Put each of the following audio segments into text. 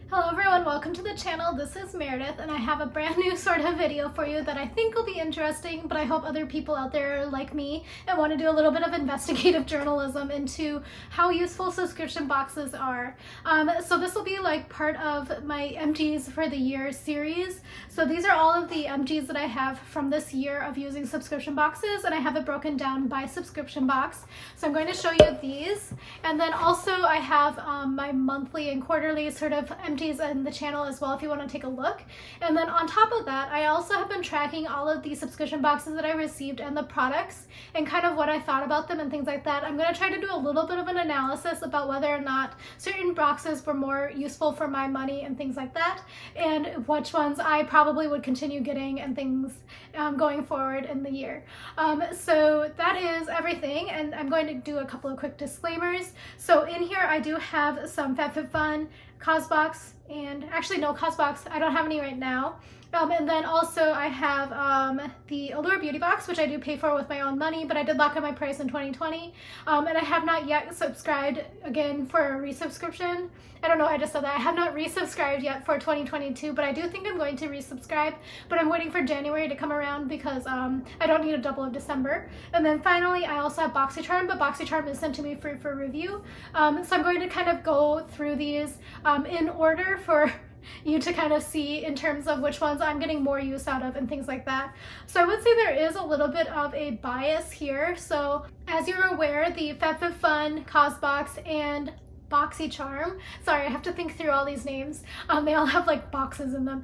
Hello everyone, welcome to the channel. This is Meredith and I have a brand new sort of video for you that I think will be interesting, but I hope other people out there are like me and want to do a little bit of investigative journalism into how useful subscription boxes are. So this will be like part of my empties for the year series. So these are all of the empties that I have from this year of using subscription boxes, and I have it broken down by subscription box. So I'm going to show you these, and then also I have my monthly and quarterly sort of empties in the channel as well if you want to take a look. And then on top of that, I also have been tracking all of the subscription boxes that I received and the products and kind of what I thought about them and things like that. I'm going to try to do a little bit of an analysis about whether or not certain boxes were more useful for my money and things like that, and which ones I probably would continue getting and things going forward in the year. So that is everything, and I'm going to do a couple of quick disclaimers. So in here I do have some FabFitFun, Cosbox, and actually no Cosbox, I don't have any right now. And then also I have the Allure beauty box, which I do pay for with my own money, but I did lock in my price in 2020. And I have not yet subscribed again for a resubscription. I don't know, I just said that. I have not resubscribed yet for 2022, but I do think I'm going to resubscribe, but I'm waiting for January to come around because I don't need a double of December. And then finally, I also have Boxycharm, but Boxycharm is sent to me free for review. So I'm going to kind of go through these in order for you to kind of see in terms of which ones I'm getting more use out of and things like that. So I would say there is a little bit of a bias here. So as you're aware, the FabFitFun, Cosbox, and Boxycharm, sorry, I have to think through all these names. They all have like boxes in them.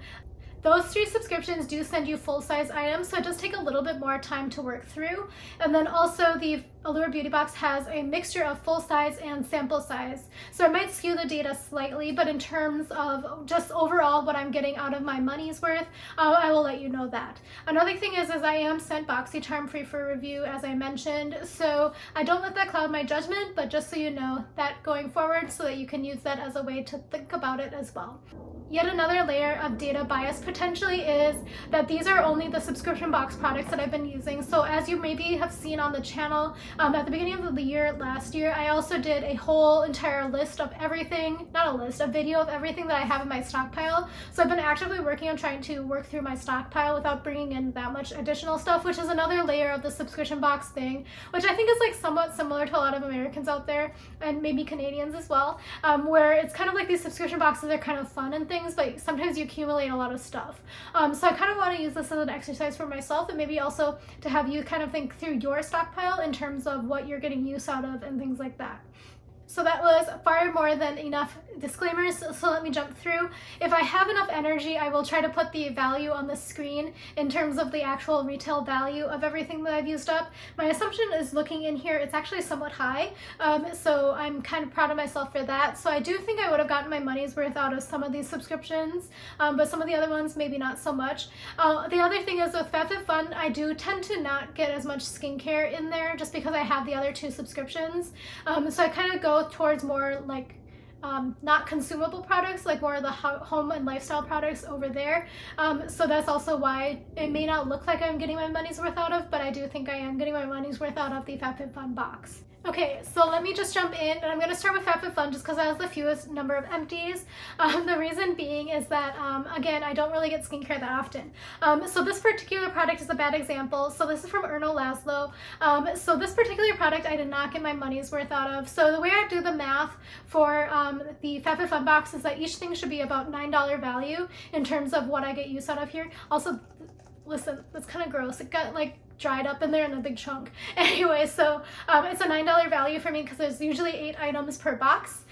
Those three subscriptions do send you full-size items, so it does take a little bit more time to work through. And then also the Allure Beauty Box has a mixture of full-size and sample size. So it might skew the data slightly, but in terms of just overall what I'm getting out of my money's worth, I will let you know that. Another thing is I am sent Boxycharm free for review, as I mentioned, so I don't let that cloud my judgment, but just so you know that going forward so that you can use that as a way to think about it as well. Yet another layer of data bias potentially is that these are only the subscription box products that I've been using. So as you maybe have seen on the channel, at the beginning of the year, last year, I also did a whole entire list of everything, not a list, a video of everything that I have in my stockpile. So I've been actively working on trying to work through my stockpile without bringing in that much additional stuff, which is another layer of the subscription box thing, which I think is like somewhat similar to a lot of Americans out there, and maybe Canadians as well, where it's kind of like these subscription boxes are kind of fun and things, but sometimes you accumulate a lot of stuff. So I kind of want to use this as an exercise for myself, and maybe also to have you kind of think through your stockpile in terms of what you're getting use out of and things like that. So that was far more than enough disclaimers, so let me jump through. If I have enough energy, I will try to put the value on the screen in terms of the actual retail value of everything that I've used up. My assumption is looking in here, it's actually somewhat high, so I'm kind of proud of myself for that. So I do think I would have gotten my money's worth out of some of these subscriptions, but some of the other ones maybe not so much. The other thing is with FabFitFun, I do tend to not get as much skincare in there just because I have the other two subscriptions. So I kind of go towards more like not consumable products, like more of the home and lifestyle products over there. So that's also why it may not look like I'm getting my money's worth out of, but I do think I am getting my money's worth out of the FabFitFun box. Okay, so let me just jump in, and I'm going to start with FabFitFun just because that has the fewest number of empties. The reason being is that, again, I don't really get skincare that often. So this particular product is a bad example. So this is from Erno Laszlo. So this particular product I did not get my money's worth out of. So the way I do the math for the FabFitFun box is that each thing should be about $9 value in terms of what I get use out of here. Also, listen, that's kind of gross. It got like dried up in there in a big chunk. Anyway, so it's a $9 value for me because there's usually 8 items per box.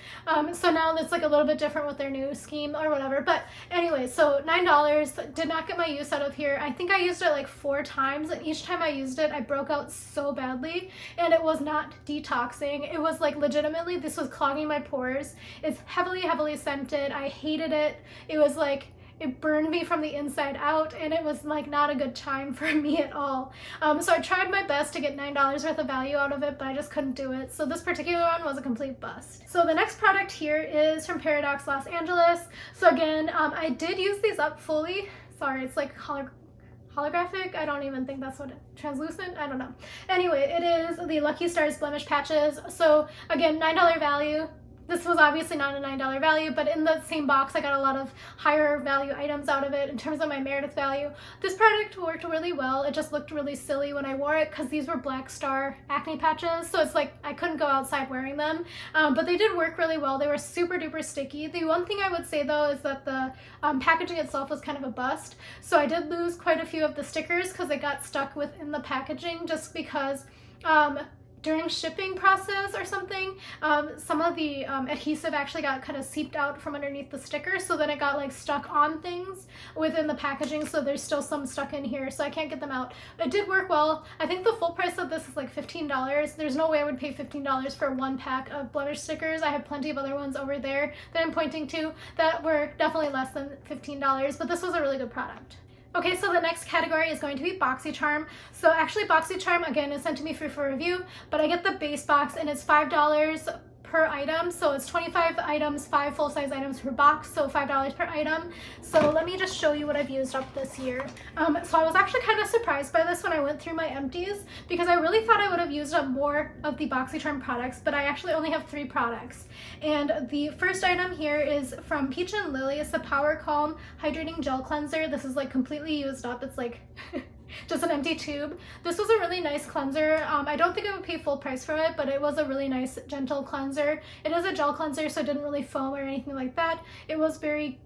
So now it's like a little bit different with their new scheme or whatever. But anyway, so $9, did not get my use out of here. I think I used it like 4 times, and each time I used it, I broke out so badly, and it was not detoxing. It was like legitimately, this was clogging my pores. It's heavily, heavily scented. I hated it. It was like, it burned me from the inside out, and it was like not a good time for me at all. So I tried my best to get $9 worth of value out of it, but I just couldn't do it. So this particular one was a complete bust. So the next product here is from Paradox Los Angeles. So again, I did use these up fully. Sorry, it's like holographic. I don't even think that's what translucent. I don't know. Anyway, it is the Lucky Stars blemish patches. So again, $9 value. This was obviously not a $9 value, but in the same box, I got a lot of higher value items out of it in terms of my Meredith value. This product worked really well. It just looked really silly when I wore it because these were Black Star acne patches, so it's like I couldn't go outside wearing them, but they did work really well. They were super duper sticky. The one thing I would say though is that the packaging itself was kind of a bust, so I did lose quite a few of the stickers because they got stuck within the packaging just because during shipping process or something, some of the adhesive actually got kind of seeped out from underneath the sticker, so then it got like stuck on things within the packaging, so there's still some stuck in here, so I can't get them out. It did work well. I think the full price of this is like $15. There's no way I would pay $15 for one pack of blemish stickers. I have plenty of other ones over there that I'm pointing to that were definitely less than $15, but this was a really good product. Okay, so the next category is going to be Boxycharm. So actually Boxycharm, again, is sent to me free for review, but I get the base box and it's $5 per item. So it's 25 items, 5 full-size items per box, so $5 per item. So let me just show you what I've used up this year. So I was actually kind of surprised by this when I went through my empties because I really thought I would have used up more of the Boxycharm products, but I actually only have 3 products. And the first item here is from Peach and Lily. It's the Power Calm Hydrating Gel Cleanser. This is like completely used up. It's like just an empty tube. This was a really nice cleanser. I don't think I would pay full price for it, but it was a really nice gentle cleanser. It is a gel cleanser, so it didn't really foam or anything like that. It was very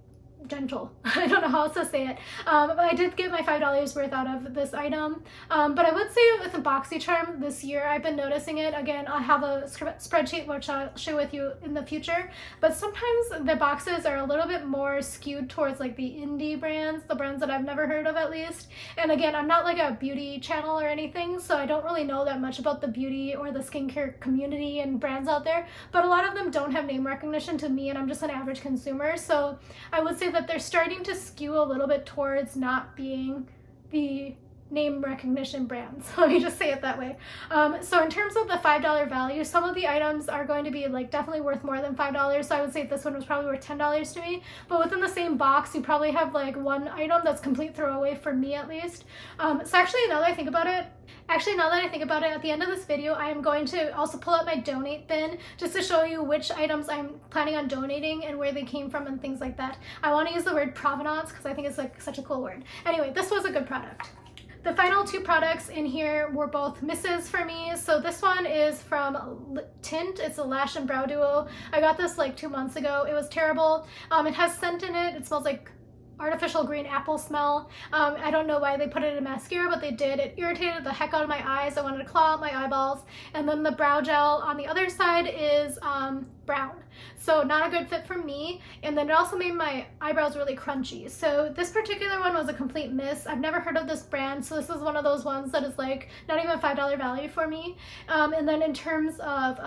gentle. I don't know how else to say it, but I did get my $5 worth out of this item. But I would say with the Boxycharm this year, I've been noticing it. Again, I have a spreadsheet which I'll share with you in the future, but sometimes the boxes are a little bit more skewed towards like the indie brands, the brands that I've never heard of at least. And again, I'm not like a beauty channel or anything, so I don't really know that much about the beauty or the skincare community and brands out there, but a lot of them don't have name recognition to me, and I'm just an average consumer, so I would say that they're starting to skew a little bit towards not being the name recognition brands. Let me just say it that way. So in terms of the $5 value, some of the items are going to be like definitely worth more than $5. So I would say this one was probably worth $10 to me, but within the same box, you probably have like one item that's complete throwaway for me at least. So actually now that I think about it, at the end of this video, I am going to also pull out my donate bin just to show you which items I'm planning on donating and where they came from and things like that. I want to use the word provenance because I think it's like such a cool word. Anyway, this was a good product. The final 2 products in here were both misses for me. So this one is from Tint. It's a lash and brow duo. I got this like 2 months ago. It was terrible. It has scent in it. It smells like artificial green apple smell. I don't know why they put it in mascara, but they did. It irritated the heck out of my eyes. I wanted to claw out my eyeballs. And then the brow gel on the other side is brown. So not a good fit for me. And then it also made my eyebrows really crunchy. So this particular one was a complete miss. I've never heard of this brand, so this is one of those ones that is like not even $5 value for me. And then in terms of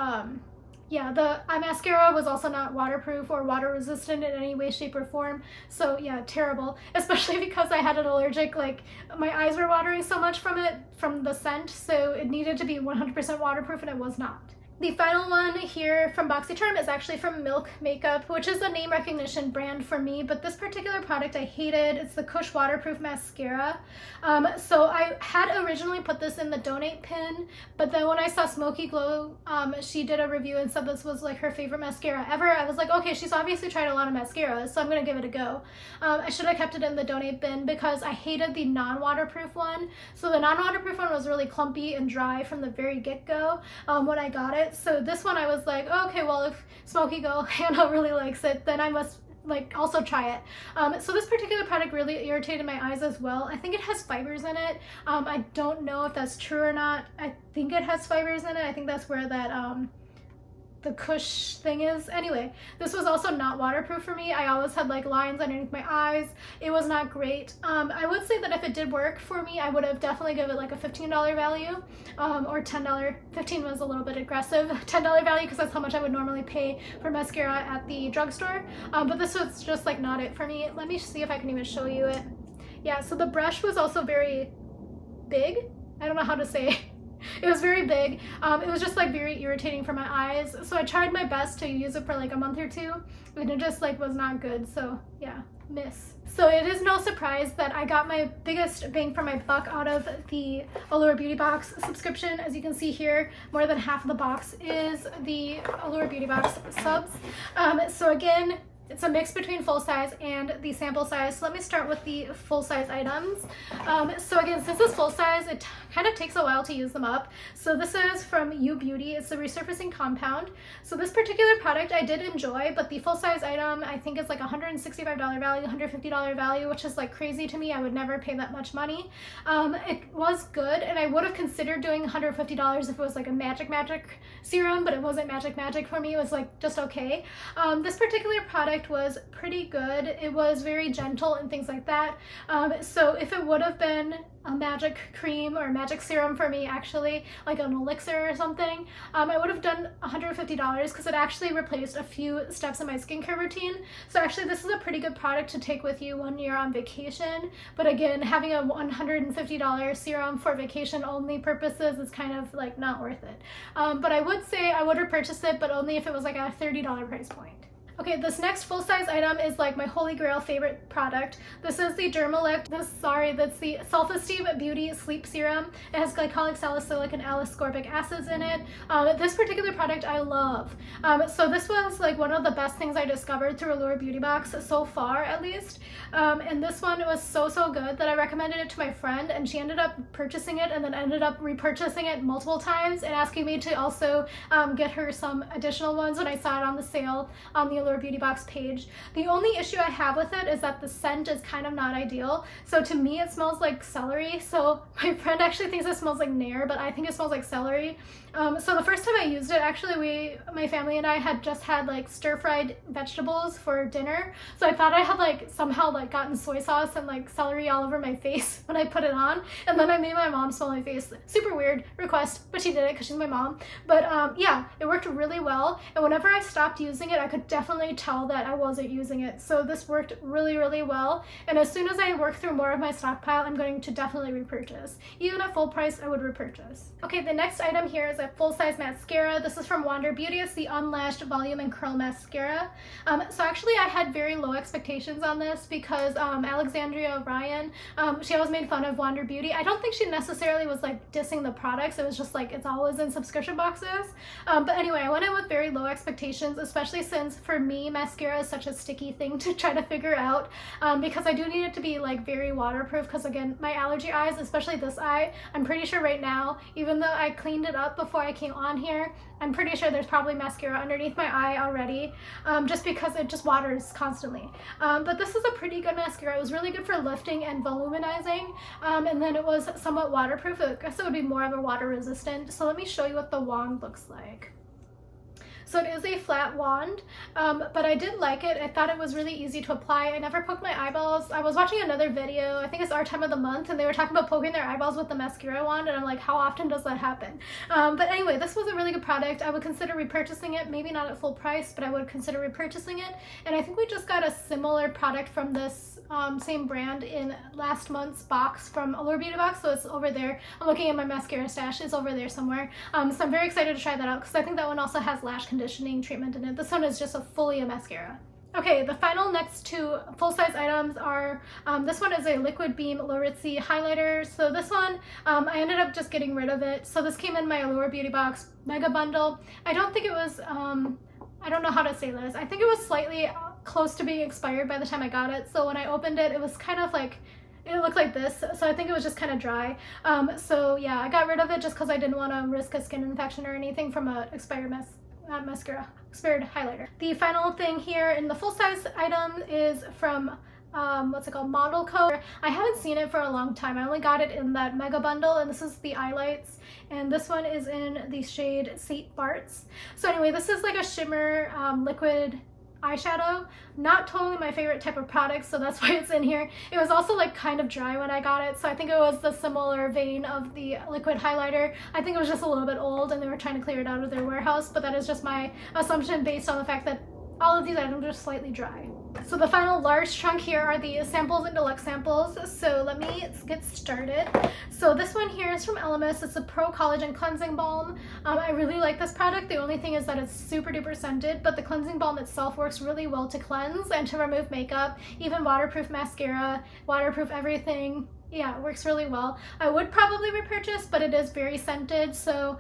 yeah, the eye mascara was also not waterproof or water resistant in any way, shape, or form. So yeah, terrible. Especially because I had an allergic, like my eyes were watering so much from it, from the scent. So it needed to be 100% waterproof and it was not. The final one here from Boxycharm is actually from Milk Makeup, which is a name recognition brand for me, but this particular product I hated. It's the Kush Waterproof Mascara. So I had originally put this in the donate pin, but then when I saw Smoky Glow, she did a review and said this was like her favorite mascara ever. I was like, okay, she's obviously tried a lot of mascaras, so I'm gonna give it a go. I should have kept it in the donate bin because I hated the non-waterproof one. So the non-waterproof one was really clumpy and dry from the very get-go when I got it. So this one I was like, oh, okay, well, if Smoky Glow Hannah really likes it, then I must like also try it. So this particular product really irritated my eyes as well. I think it has fibers in it. I don't know if that's true or not. I think it has fibers in it. I think that's where that the Kush thing is. Anyway, this was also not waterproof for me. I always had like lines underneath my eyes. It was not great. I would say that if it did work for me, I would have definitely given it like a $15 value or $10. 15 was a little bit aggressive. $10 value because that's how much I would normally pay for mascara at the drugstore. But this was just like not it for me. Let me see if I can even show you it. Yeah, so the brush was also very big. I don't know how to say It was very big. It was just like very irritating for my eyes. So I tried my best to use it for like a month or two, and it just like was not good. So yeah, miss. So it is no surprise that I got my biggest bang for my buck out of the Allure Beauty Box subscription. As you can see here, more than half of the box is the Allure Beauty Box subs. So again, it's a mix between full size and the sample size. So let me start with the full size items. So again, since it's full size, it kind of takes a while to use them up. So this is from U Beauty. It's the resurfacing compound. So this particular product I did enjoy, but the full size item I think is like $165 value, $150 value, which is like crazy to me. I would never pay that much money. It was good, and I would have considered doing $150 if it was like a magic serum, but it wasn't magic for me. It was like just okay. This particular product was pretty good. It was very gentle and things like that. So if it would have been a magic cream or magic serum for me, actually like an elixir or something, I would have done $150 because it actually replaced a few steps in my skincare routine. So actually this is a pretty good product to take with you when you're on vacation. But again, having a $150 serum for vacation only purposes is kind of like not worth it. But I would say I would repurchase it, but only if it was like a $30 price point. Okay, this next full-size item is like my holy grail favorite product. This is the Dermalogica, that's the Self-Esteem Beauty Sleep Serum. It has glycolic, salicylic, and L-ascorbic acids in it. This particular product I love. So this was like one of the best things I discovered through Allure Beauty Box so far, at least. And this one was so good that I recommended it to my friend, and she ended up purchasing it and then ended up repurchasing it multiple times and asking me to also get her some additional ones when I saw it on the sale on the Allure Beauty Box page. The only issue I have with it is that the scent is kind of not ideal. So to me it smells like celery. So my friend actually thinks it smells like Nair, but I think it smells like celery. So the first time I used it, actually my family and I had just had like stir-fried vegetables for dinner. So I thought I had like somehow like gotten soy sauce and like celery all over my face when I put it on. And then I made my mom smell my face. Super weird request, but she did it because she's my mom. But yeah, it worked really well. And whenever I stopped using it, I could definitely tell that I wasn't using it. So this worked really well. And as soon as I work through more of my stockpile, I'm going to definitely repurchase. Even at full price, I would repurchase. Okay, the next item here is a full-size mascara. This is from Wander Beauty. It's the Unlashed Volume and Curl Mascara. So actually I had very low expectations on this because Alexandria Ryan, she always made fun of Wander Beauty. I don't think she necessarily was like dissing the products. It was just like it's always in subscription boxes. But anyway, I went in with very low expectations, especially since for me mascara is such a sticky thing to try to figure out, because I do need it to be like very waterproof, because again, my allergy eyes, especially this eye, I'm pretty sure right now, even though I cleaned it up before I came on here, I'm pretty sure there's probably mascara underneath my eye already, just because it just waters constantly. But this is a pretty good mascara. It was really good for lifting and voluminizing, and then it was somewhat waterproof. I guess it would be more of a water resistant. So let me show you what the wand looks like. So it is a flat wand, but I did like it. I thought it was really easy to apply. I never poked my eyeballs. I was watching another video, I think it's Our Time of the Month, and they were talking about poking their eyeballs with the mascara wand, and I'm like, how often does that happen? But anyway, this was a really good product. I would consider repurchasing it, maybe not at full price, but I would consider repurchasing it. And I think we just got a similar product from this same brand in last month's box from Allure Beauty Box, so it's over there. I'm looking at my mascara stash, it's over there somewhere. So I'm very excited to try that out because I think that one also has lash conditioning treatment in it. This one is just fully a mascara. Okay, the final next two full-size items are, this one is a Liquid Beam Loritzi highlighter. So this one, I ended up just getting rid of it. So this came in my Allure Beauty Box mega bundle. I don't think it was, I don't know how to say this. I think it was slightly close to being expired by the time I got it. So when I opened it, it was kind of like, it looked like this. So I think it was just kind of dry. So yeah, I got rid of it just because I didn't want to risk a skin infection or anything from a expired expired highlighter. The final thing here in the full-size item is from what's it called, Model Co. I haven't seen it for a long time. I only got it in that mega bundle, and this is the Eyelights, and this one is in the shade St. Bart's. So anyway, this is like a shimmer liquid eyeshadow. Not totally my favorite type of product, so that's why it's in here. It was also like kind of dry when I got it, so I think it was the similar vein of the liquid highlighter. I think it was just a little bit old and they were trying to clear it out of their warehouse, but that is just my assumption based on the fact that all of these items are slightly dry. So the final large chunk here are the samples and deluxe samples. So let me get started. So this one here is from LMSS. It's a Pro Collagen Cleansing Balm. I really like this product. The only thing is that it's super duper scented, but the cleansing balm itself works really well to cleanse and to remove makeup, even waterproof mascara, waterproof everything. Yeah, it works really well. I would probably repurchase, but it is very scented, so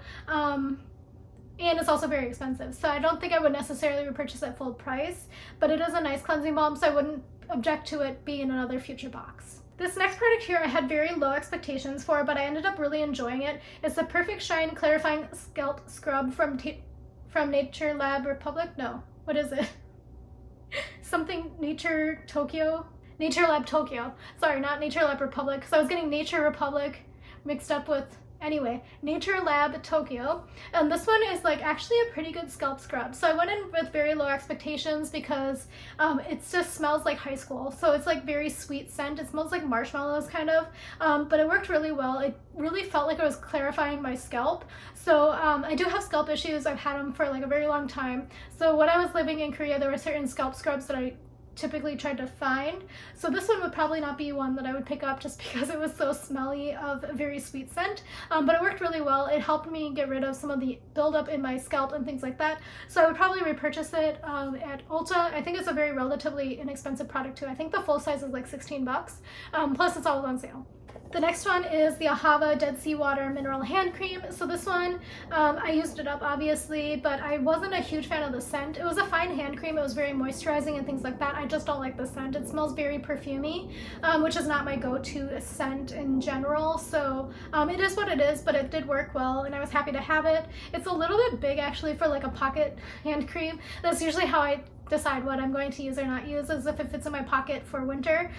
and it's also very expensive, so I don't think I would necessarily repurchase at full price, but it is a nice cleansing balm, so I wouldn't object to it being in another future box. This next product here I had very low expectations for, but I ended up really enjoying it. It's the Perfect Shine Clarifying Scalp Scrub from Nature Lab Republic. No, what is it? Something Nature Tokyo? Nature Lab Tokyo. Sorry, not Nature Lab Republic, because I was getting Nature Republic mixed up with, anyway, Nature Lab Tokyo. And this one is like actually a pretty good scalp scrub. So I went in with very low expectations because it just smells like high school. So it's like very sweet scent. It smells like marshmallows kind of, but it worked really well. It really felt like it was clarifying my scalp. So I do have scalp issues. I've had them for like a very long time. So when I was living in Korea, there were certain scalp scrubs that I typically tried to find. So this one would probably not be one that I would pick up just because it was so smelly of a very sweet scent, but it worked really well. It helped me get rid of some of the buildup in my scalp and things like that. So I would probably repurchase it at Ulta. I think it's a very relatively inexpensive product too. I think the full size is like 16 bucks, plus it's always on sale. The next one is the Ahava Dead Sea Water Mineral Hand Cream. So this one, I used it up obviously, but I wasn't a huge fan of the scent. It was a fine hand cream. It was very moisturizing and things like that. I just don't like the scent. It smells very perfumey, which is not my go-to scent in general. So it is what it is, but it did work well and I was happy to have it. It's a little bit big actually for like a pocket hand cream. That's usually how I decide what I'm going to use or not use, as if it fits in my pocket for winter,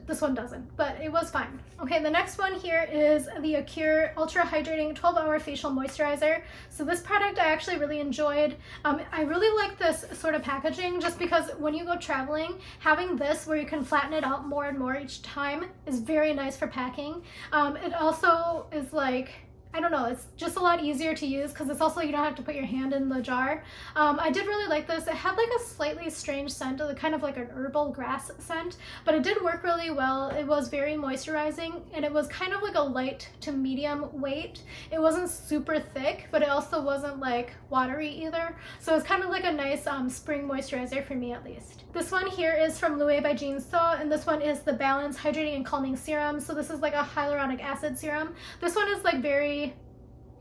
this one doesn't, but it was fine. Okay, the next one here is the Allure Ultra Hydrating 12-Hour Facial Moisturizer. So this product I actually really enjoyed. I really like this sort of packaging just because when you go traveling, having this where you can flatten it out more and more each time is very nice for packing. It also is like, I don't know, it's just a lot easier to use because it's also, you don't have to put your hand in the jar. I did really like this. It had like a slightly strange scent, kind of like an herbal grass scent, but it did work really well. It was very moisturizing and it was kind of like a light to medium weight. It wasn't super thick, but it also wasn't like watery either. So it's kind of like a nice spring moisturizer for me at least. This one here is from Allure by Jean So, and this one is the Balance Hydrating and Calming Serum. So this is like a hyaluronic acid serum. This one is like very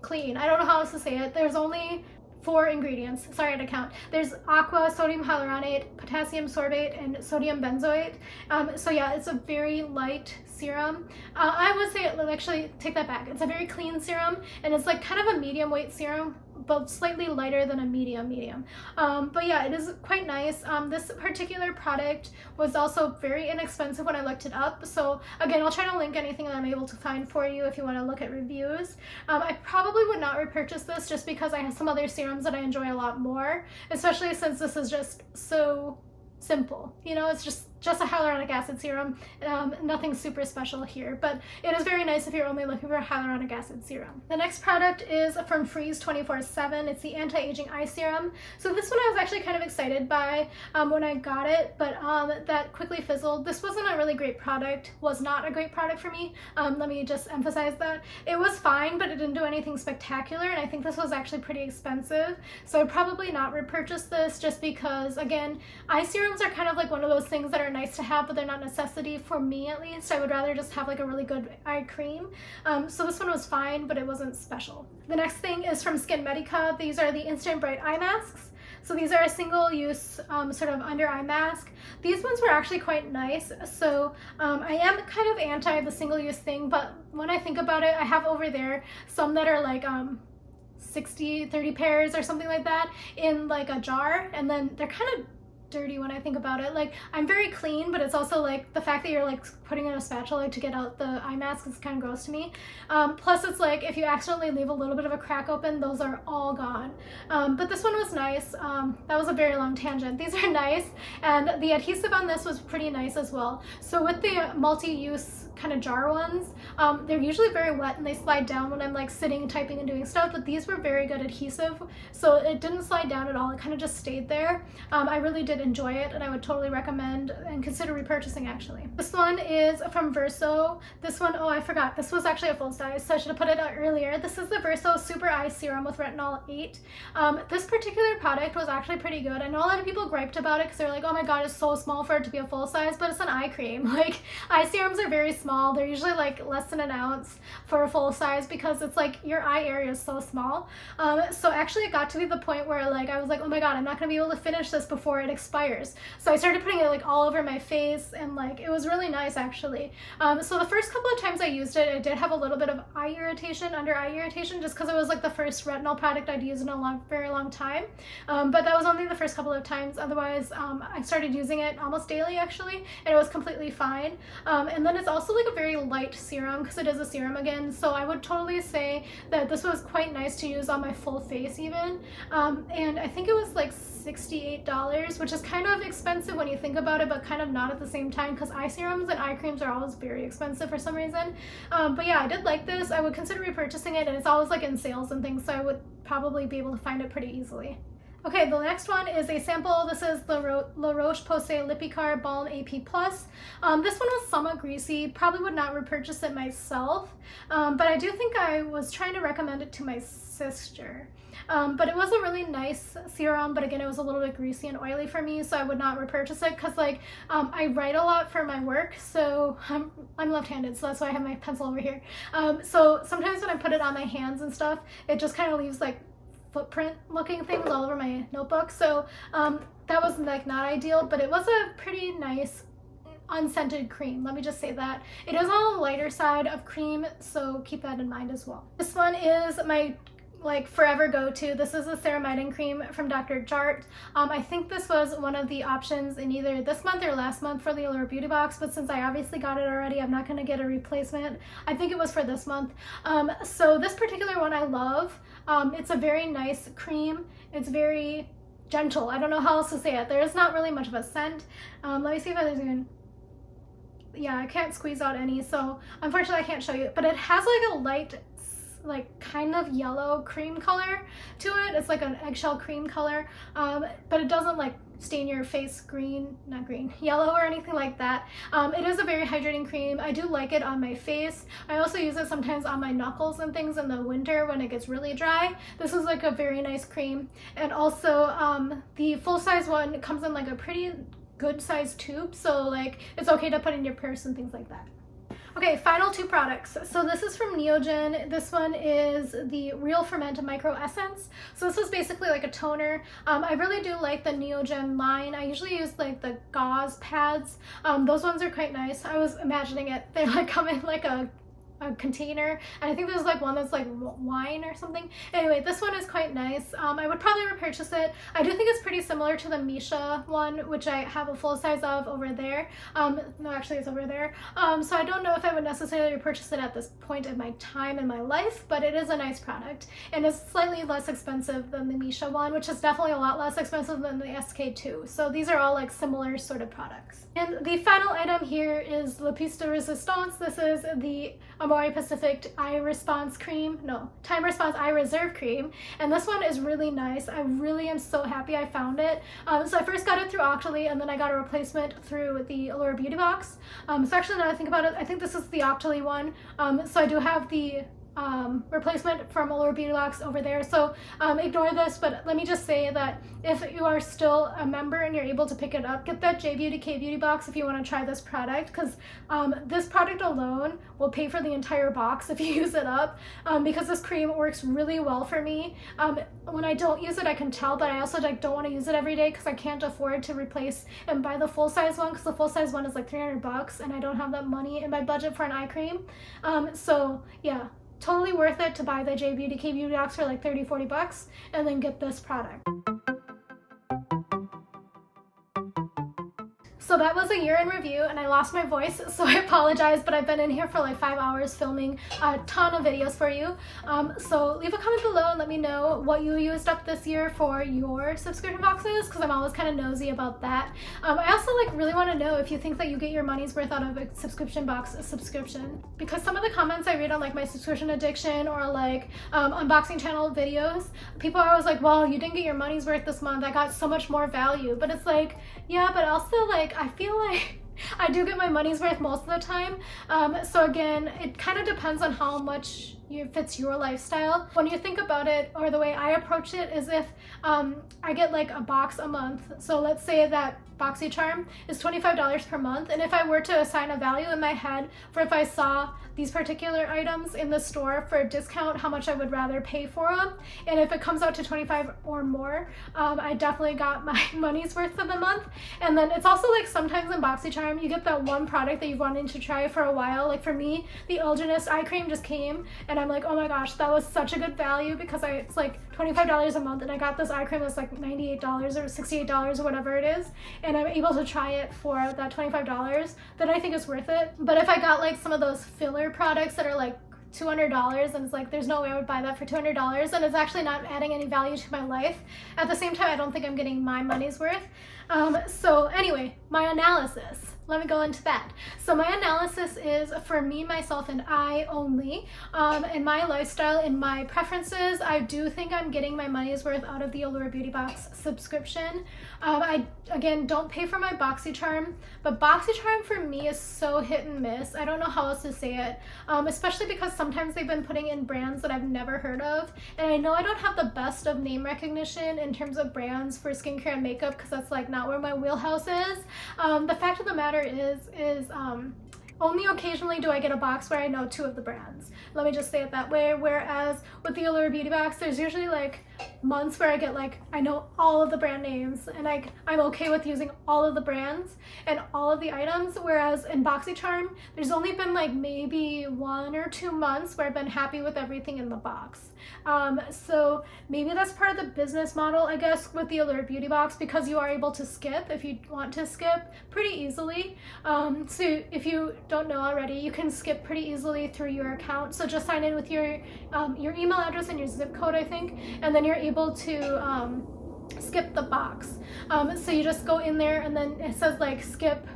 clean. I don't know how else to say it. There's only 4 ingredients. Sorry, I had to count. There's aqua, sodium hyaluronate, potassium sorbate, and sodium benzoate. So yeah, it's a very light serum. I would say, actually take that back. It's a very clean serum, and it's like kind of a medium weight serum, but slightly lighter than a medium. But yeah, it is quite nice. This particular product was also very inexpensive when I looked it up. So again, I'll try to link anything that I'm able to find for you if you want to look at reviews. I probably would not repurchase this just because I have some other serums that I enjoy a lot more, especially since this is just so simple. You know, it's just a hyaluronic acid serum, nothing super special here, but it is very nice if you're only looking for a hyaluronic acid serum. The next product is from Freeze 24/7. It's the Anti-Aging Eye Serum. So this one I was actually kind of excited by when I got it, but that quickly fizzled. This wasn't a really great product, was not a great product for me. Let me just emphasize that. It was fine, but it didn't do anything spectacular, and I think this was actually pretty expensive. So I'd probably not repurchase this just because, again, eye serums are kind of like one of those things that are nice to have, but they're not a necessity for me at least. I would rather just have like a really good eye cream. So this one was fine, but it wasn't special. The next thing is from SkinMedica. These are the Instant Bright Eye Masks. So these are a single-use sort of under eye mask. These ones were actually quite nice. So I am kind of anti the single-use thing, but when I think about it, I have over there some that are like 30 pairs or something like that in like a jar, and then they're kind of dirty when I think about it. Like, I'm very clean, but it's also like the fact that you're like putting in a spatula to get out the eye mask is kind of gross to me. Plus it's like if you accidentally leave a little bit of a crack open, those are all gone. But this one was nice. That was a very long tangent. These are nice, and the adhesive on this was pretty nice as well. So with the multi-use kind of jar ones. They're usually very wet and they slide down when I'm like sitting, typing, and doing stuff, but these were very good adhesive, so it didn't slide down at all. It kind of just stayed there. I really did enjoy it, and I would totally recommend and consider repurchasing actually. This one is from Verso. This one, oh, I forgot, this was actually a full size, so I should have put it out earlier. This is the Verso Super Eye Serum with Retinol 8. This particular product was actually pretty good. I know a lot of people griped about it because they're like, oh my god, it's so small for it to be a full size, but it's an eye cream. Like, eye serums are very small. They're usually like less than an ounce for a full size because it's like your eye area is so small. So actually it got to be the point where like I was like, oh my god, I'm not gonna be able to finish this before it expires. So I started putting it like all over my face, and like it was really nice actually. So the first couple of times I used it, I did have a little bit of eye irritation, under eye irritation, just because it was like the first retinol product I'd used in a very long time. But that was only the first couple of times. Otherwise, I started using it almost daily actually, and it was completely fine. And then it's also like a very light serum because it is a serum again. So I would totally say that this was quite nice to use on my full face even. And I think it was like $68, which is kind of expensive when you think about it, but kind of not at the same time because eye serums and eye creams are always very expensive for some reason. But yeah, I did like this. I would consider repurchasing it, and it's always like in sales and things, so I would probably be able to find it pretty easily. Okay, the next one is a sample. This is the La Roche Posay Lippy Balm AP+. This one was somewhat greasy. Probably would not repurchase it myself, but I do think I was trying to recommend it to my sister. But it was a really nice serum, but again, it was a little bit greasy and oily for me, so I would not repurchase it because like I write a lot for my work, so I'm left-handed, so that's why I have my pencil over here. So sometimes when I put it on my hands and stuff, it just kind of leaves like footprint looking things all over my notebook, so that was like not ideal, but it was a pretty nice unscented cream. Let me just say that. It is on the lighter side of cream, so keep that in mind as well. This one is my like forever go-to. This is a ceramiding cream from Dr. Jart. I think this was one of the options in either this month or last month for the Allure Beauty Box, but since I obviously got it already, I'm not going to get a replacement. I think it was for this month. So this particular one I love. It's a very nice cream. It's very gentle. I don't know how else to say it. There is not really much of a scent. Let me see if I can. Yeah, I can't squeeze out any, so unfortunately I can't show you, but it has like a light, like kind of yellow cream color to it. It's like an eggshell cream color, but it doesn't like stain your face green, not green, yellow or anything like that. It is a very hydrating cream. I do like it on my face. I also use it sometimes on my knuckles and things in the winter when it gets really dry. This is like a very nice cream. And also the full-size one comes in like a pretty good sized tube, so like it's okay to put in your purse and things like that. Okay, final two products. So this is from Neogen. This one is the Real Ferment Micro Essence. So this is basically like a toner. I really do like the Neogen line. I usually use like the gauze pads. Those ones are quite nice. I was imagining it. They like come in like a container, and I think there's like one that's like wine or something. Anyway, this one is quite nice. I would probably repurchase it. I do think it's pretty similar to the Misha one, which I have a full size of over there. No, actually it's over there. So I don't know if I would necessarily repurchase it at this point in my time in my life, but it is a nice product, and it's slightly less expensive than the Misha one, which is definitely a lot less expensive than the SK2. So these are all like similar sort of products. And the final item here is Lapista Resistance. This is the Amore Pacific Eye Response Cream. No, Time Response Eye Reserve Cream. And this one is really nice. I really am so happy I found it. So I first got it through Octoly, and then I got a replacement through the Allure Beauty Box. So actually, now I think about it, I think this is the Octoly one. So I do have the replacement from Allure Beauty Box over there, so ignore this, but let me just say that if you are still a member and you're able to pick it up, get that J Beauty K Beauty box if you want to try this product, because this product alone will pay for the entire box if you use it up, because this cream works really well for me. When I don't use it, I can tell, but I also like don't want to use it every day because I can't afford to replace and buy the full-size one, because the full-size one is like $300 and I don't have that money in my budget for an eye cream. So yeah, totally worth it to buy the J Beauty K Beauty box for like $30-40 and then get this product. So that was a year in review, and I lost my voice, so I apologize, but I've been in here for like 5 hours filming a ton of videos for you. So leave a comment below and let me know what you used up this year for your subscription boxes, because I'm always kind of nosy about that. I also like really want to know if you think that you get your money's worth out of a subscription box subscription, because some of the comments I read on like my subscription addiction or like unboxing channel videos, people are always like, well, you didn't get your money's worth this month, I got so much more value. But it's like, yeah, but also like I feel like I do get my money's worth most of the time. So again, it kind of depends on how much fits your lifestyle. When you think about it, or the way I approach it, is if I get like a box a month. So let's say that Boxycharm is $25 per month, and if I were to assign a value in my head for if I saw these particular items in the store for a discount, how much I would rather pay for them, and if it comes out to 25 or more, I definitely got my money's worth for the month. And then it's also like sometimes in Boxycharm you get that one product that you've wanted to try for a while. Like for me, the Alginist eye cream just came, and I'm like, oh my gosh, that was such a good value, because it's like $25 a month, and I got this eye cream that's like $98 or $68 or whatever it is, and I'm able to try it for that $25. Then I think it's worth it. But if I got like some of those filler products that are like $200, and it's like there's no way I would buy that for $200, and it's actually not adding any value to my life. At the same time, I don't think I'm getting my money's worth. So anyway, my analysis. Let me go into that. So my analysis is for me, myself, and I only. In my lifestyle, in my preferences, I do think I'm getting my money's worth out of the Allure Beauty Box subscription. I, again, don't pay for my Boxycharm, but Boxycharm for me is so hit and miss. I don't know how else to say it, especially because sometimes they've been putting in brands that I've never heard of. And I know I don't have the best of name recognition in terms of brands for skincare and makeup, because that's like not where my wheelhouse is. The fact of the matter is only occasionally do I get a box where I know 2 of the brands. Let me just say it that way. Whereas with the Allure Beauty Box, there's usually like months where I get like, I know all of the brand names, and I'm okay with using all of the brands and all of the items. Whereas in Boxycharm, there's only been like maybe 1 or 2 months where I've been happy with everything in the box. So maybe that's part of the business model, I guess, with the Allure Beauty Box, because you are able to skip if you want to skip pretty easily. So if you don't know already, you can skip pretty easily through your account. So just sign in with your email address and your zip code, I think, and then you're able to skip the box. So you just go in there, and then it says like skip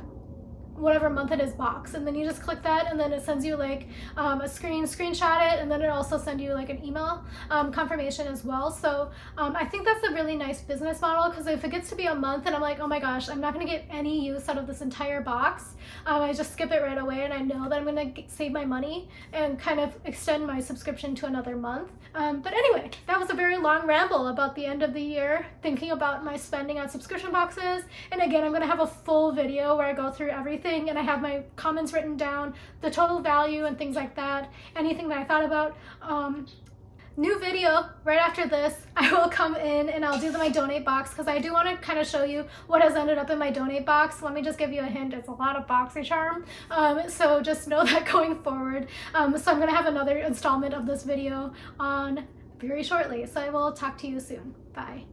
whatever month it is box, and then you just click that, and then it sends you like a screenshot it, and then it also send you like an email confirmation as well. So I think that's a really nice business model, because if it gets to be a month and I'm like, oh my gosh, I'm not going to get any use out of this entire box, I just skip it right away, and I know that I'm going to save my money and kind of extend my subscription to another month. But anyway, that was a very long ramble about the end of the year, thinking about my spending on subscription boxes. And again, I'm going to have a full video where I go through everything, and I have my comments written down, the total value and things like that, anything that I thought about. New video right after this, I will come in and I'll do my donate box, because I do want to kind of show you what has ended up in my donate box. Let me just give you a hint, it's a lot of Boxycharm, so just know that going forward. So I'm going to have another installment of this video on very shortly, so I will talk to you soon. Bye.